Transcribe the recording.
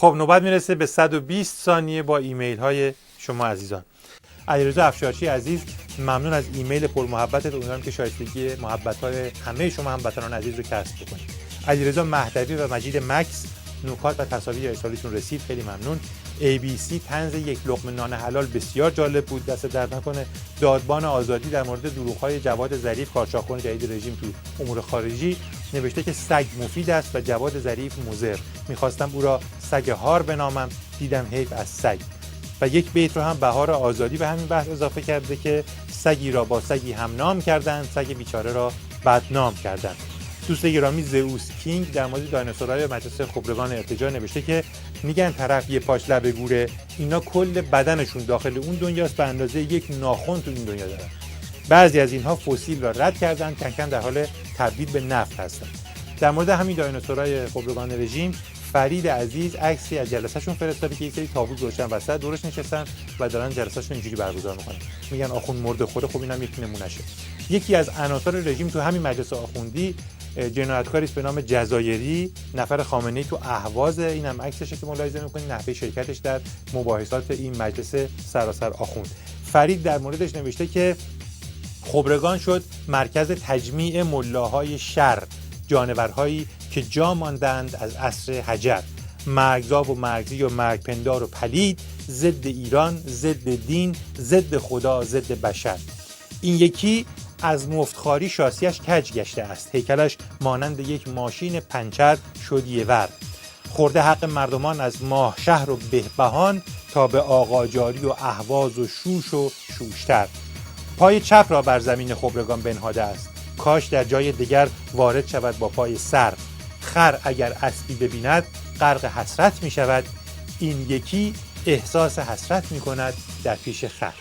خب نوبت میرسه به 120 ثانیه با ایمیل های شما عزیزان. علیرضا افشارچی عزیز، ممنون از ایمیل پر محبتت. امیدوارم که شایستگی محبت های همه شما هموطنان عزیز رو کسب بکنید. علیرضا مهدوی و مجید مکس، نکات و تصاویر ارسالیتون رسید، خیلی ممنون. ABC طنز یک لقمه نان حلال بسیار جالب بود، دست درد نکنه. دادبان آزادی در مورد دروغ‌های جواد ظریف، کارشناس جدید رژیم تو امور خارجی، نوشته که سگ مفید است و جواد ظریف مضر. می‌خواستم او را سگ هار بنامم، دیدم حیف از سگ. و یک بیت رو هم بهار آزادی به همین بحث اضافه کرده که سگی را با سگی هم نام کردند، سگ بیچاره را بدنام کردند. دوست گرامی زئوس کینگ در مورد دایناسورهای مجلس خبرگان ارتجاع نوشته که میگن طرف یه پاش لب گوره، اینا کل بدنشون داخل اون دنیاست، به اندازه یک ناخن تو این دنیا دارن. بعضی از اینها فسیل را رد کردن، کم کم در حال تبدیل به نفت هستن. در مورد همین دایناسورهای خبرگان رژیم، فرید عزیز عکسی از جلسه‌شون فرستاده که یک سری تابوت گذاشتن وسط، دورش نشستن و دارن جلسه‌شون اینجوری برگزار می‌کنن. میگن آخوند مرده خوره، خب اینم یک نمونهشه. یکی از عناصر رژیم تو همین مجلس آخوندی جنایتکاری است به نام جزایری، نفر خامنه‌ای تو اهواز، اینم عکسشه که ملاحظه می‌کنید، نحوه شرکتش در مباحثات این مجلس سراسر آخوند. فرید در موردش نوشته که خبرگان شد مرکز تجمیع ملاهای شر، جانورهایی که جا ماندند از عصر حجر، مرگزا و مرگزی و مرگپندار و پلید، ضد ایران، ضد دین، ضد خدا، ضد بشر. این یکی از مفتخاری شاسیش کج گشته است، هیکلش مانند یک ماشین پنچر شدیه ور، خورده حق مردمان از ماه شهر و بهبهان، تا به آقاجاری و اهواز و شوش و شوشتر. پای چپ را بر زمین خبرگان بنهاده است، کاش در جای دیگر وارد شود با پای سر. خر اگر اسبی ببیند غرق حسرت می شود، این یکی احساس حسرت می کند در پیش خر.